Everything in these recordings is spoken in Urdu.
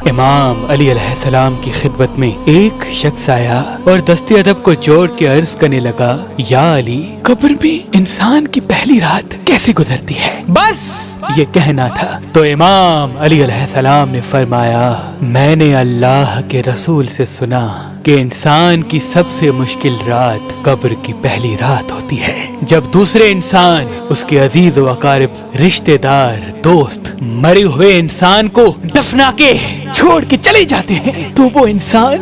امام علی علیہ السلام کی خدمت میں ایک شخص آیا اور دست ادب کو جوڑ کے عرض کرنے لگا، یا علی، قبر میں انسان کی پہلی رات کیسے گزرتی ہے؟ بس یہ کہنا تھا تو امام علی علیہ السلام نے فرمایا، میں نے اللہ کے رسول سے سنا کہ انسان کی سب سے مشکل رات قبر کی پہلی رات ہوتی ہے، جب دوسرے انسان، اس کے عزیز و اقارب، رشتہ دار، دوست مرے ہوئے انسان کو دفنا کے چھوڑ کے چلے جاتے ہیں تو وہ انسان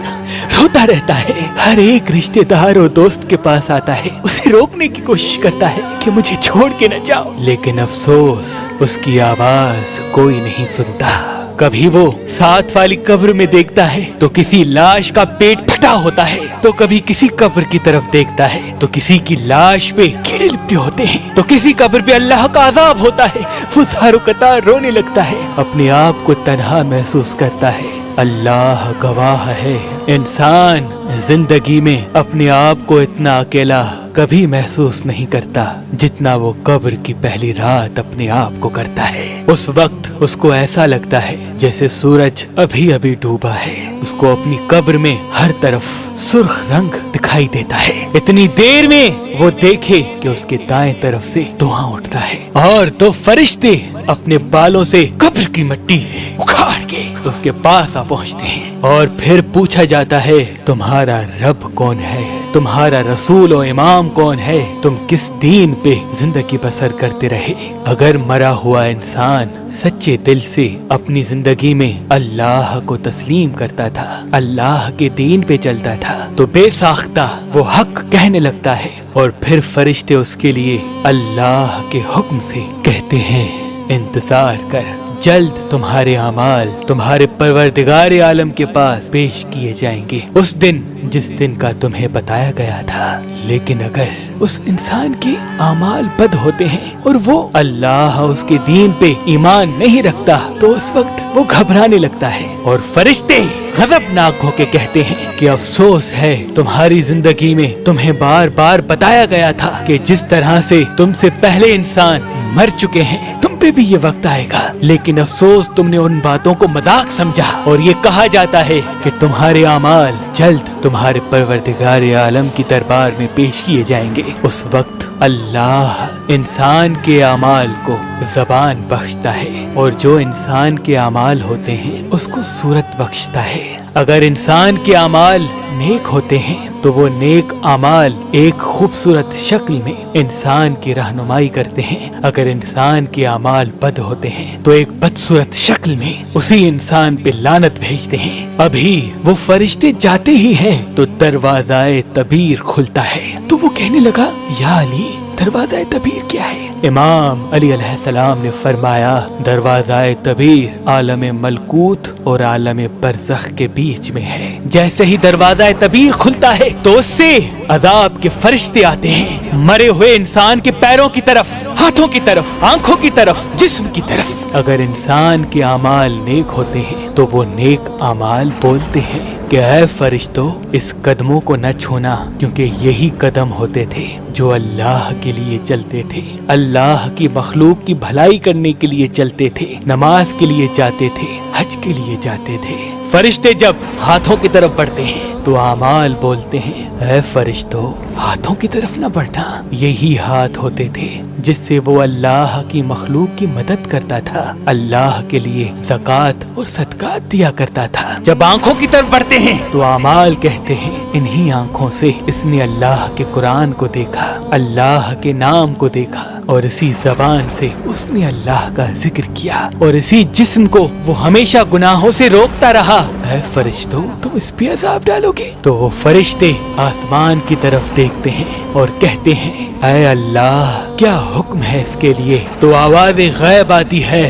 روتا رہتا ہے، ہر ایک رشتہ دار اور دوست کے پاس آتا ہے، اسے روکنے کی کوشش کرتا ہے کہ مجھے چھوڑ کے نہ جاؤ، لیکن افسوس اس کی آواز کوئی نہیں سنتا۔ کبھی وہ ساتھ والی قبر میں دیکھتا ہے تو کسی لاش کا پیٹ پھٹا ہوتا ہے، تو کبھی کسی قبر کی طرف دیکھتا ہے تو کسی کی لاش پہ کیڑے لپٹے ہوتے ہیں، تو کسی قبر پہ اللہ کا عذاب ہوتا ہے، وہ زار و قطار رونے لگتا ہے، اپنے آپ کو تنہا محسوس کرتا ہے۔ اللہ گواہ ہے، انسان زندگی میں اپنے آپ کو اتنا اکیلا کبھی محسوس نہیں کرتا جتنا وہ قبر کی پہلی رات اپنے آپ کو کرتا ہے۔ اس وقت اس کو ایسا لگتا ہے جیسے سورج ابھی ابھی ڈوبا ہے، اس کو اپنی قبر میں ہر طرف سرخ رنگ دکھائی دیتا ہے، اتنی دیر میں وہ دیکھے کہ اس کے دائیں طرف سے دھواں اٹھتا ہے اور دو فرشتے اپنے بالوں سے قبر کی مٹی اکھاڑ کے اس کے پاس آ پہنچتے ہیں، اور پھر پوچھا جاتا ہے، تمہارا رب کون ہے؟ تمہارا رسول و امام کون ہے؟ تم کس دین پہ زندگی بسر کرتے رہے؟ اگر مرا ہوا انسان سچے دل سے اپنی زندگی میں اللہ کو تسلیم کرتا تھا، اللہ کے دین پہ چلتا تھا، تو بے ساختہ وہ حق کہنے لگتا ہے، اور پھر فرشتے اس کے لیے اللہ کے حکم سے کہتے ہیں، انتظار کر، جلد تمہارے اعمال تمہارے پروردگار عالم کے پاس پیش کیے جائیں گے، اس دن جس دن کا تمہیں بتایا گیا تھا۔ لیکن اگر اس انسان کے اعمال بد ہوتے ہیں اور وہ اللہ اس کے دین پہ ایمان نہیں رکھتا تو اس وقت وہ گھبرانے لگتا ہے، اور فرشتے غضبناک ہو کے کہتے ہیں کہ افسوس ہے، تمہاری زندگی میں تمہیں بار بار بتایا گیا تھا کہ جس طرح سے تم سے پہلے انسان مر چکے ہیں تم پہ بھی یہ وقت آئے گا، لیکن افسوس تم نے ان باتوں کو مذاق سمجھا، اور یہ کہا جاتا ہے کہ تمہارے اعمال جلد تمہارے پروردگار عالم کی دربار میں پیش کیے جائیں گے۔ اس وقت اللہ انسان کے اعمال کو زبان بخشتا ہے، اور جو انسان کے اعمال ہوتے ہیں اس کو صورت بخشتا ہے۔ اگر انسان کے اعمال نیک ہوتے ہیں تو وہ نیک اعمال ایک خوبصورت شکل میں انسان کی رہنمائی کرتے ہیں، اگر انسان کے اعمال بد ہوتے ہیں تو ایک بدصورت شکل میں اسی انسان پہ لعنت بھیجتے ہیں۔ ابھی وہ فرشتے جاتے ہی ہیں تو دروازہ تبیر کھلتا ہے، تو وہ کہنے لگا، یا علی، دروازہ تبیر کیا ہے؟ امام علی علیہ السلام نے فرمایا، دروازہ تبیر عالم ملکوت اور عالم برزخ کے بیچ میں ہے، جیسے ہی دروازہ تبیر کھلتا ہے تو اس سے عذاب کے فرشتے آتے ہیں، مرے ہوئے انسان کے پیروں کی طرف، ہاتھوں کی طرف، آنکھوں کی طرف، جسم کی طرف۔ اگر انسان کے اعمال نیک ہوتے ہیں تو وہ نیک اعمال بولتے ہیں کہ اے فرشتوں، اس قدموں کو نہ چھونا، کیونکہ یہی قدم ہوتے تھے جو اللہ کے لیے چلتے تھے، اللہ کی مخلوق کی بھلائی کرنے کے لیے چلتے تھے، نماز کے لیے جاتے تھے، حج کے لیے جاتے تھے۔ فرشتے جب ہاتھوں کی طرف بڑھتے ہیں تو اعمال بولتے ہیں، اے فرشتوں، ہاتھوں کی طرف نہ بڑھنا، یہی ہاتھ ہوتے تھے جس سے وہ اللہ کی مخلوق کی مدد کرتا تھا، اللہ کے لیے زکوٰۃ اور صدقات دیا کرتا تھا۔ جب آنکھوں کی طرف بڑھتے ہیں تو اعمال کہتے ہیں، انہی آنکھوں سے اس نے اللہ کے قرآن کو دیکھا، اللہ کے نام کو دیکھا، اور اسی زبان سے اس نے اللہ کا ذکر کیا، اور اسی جسم کو وہ ہمیشہ گناہوں سے روکتا رہا۔ اے فرشتوں، تم اس پہ عذاب ڈالو گے؟ تو وہ فرشتے آسمان کی طرف دیکھتے ہیں اور کہتے ہیں، اے اللہ، کیا حکم ہے اس کے لیے؟ تو آواز غیب آتی ہے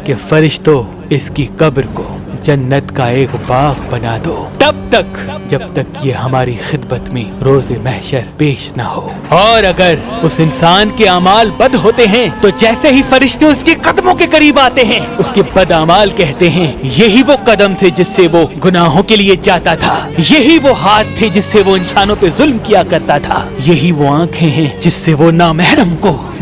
کہ فرشتوں، اس کی قبر کو جنت کا ایک باغ بنا دو، تب تک جب تک یہ ہماری خدمت میں روز محشر پیش نہ ہو۔ اور اگر اس انسان کے اعمال بد ہوتے ہیں تو جیسے ہی فرشتے اس کے قدموں کے قریب آتے ہیں، اس کے بد اعمال کہتے ہیں، یہی وہ قدم تھے جس سے وہ گناہوں کے لیے جاتا تھا، یہی وہ ہاتھ تھے جس سے وہ انسانوں پہ ظلم کیا کرتا تھا، یہی وہ آنکھیں ہیں جس سے وہ نامحرم کو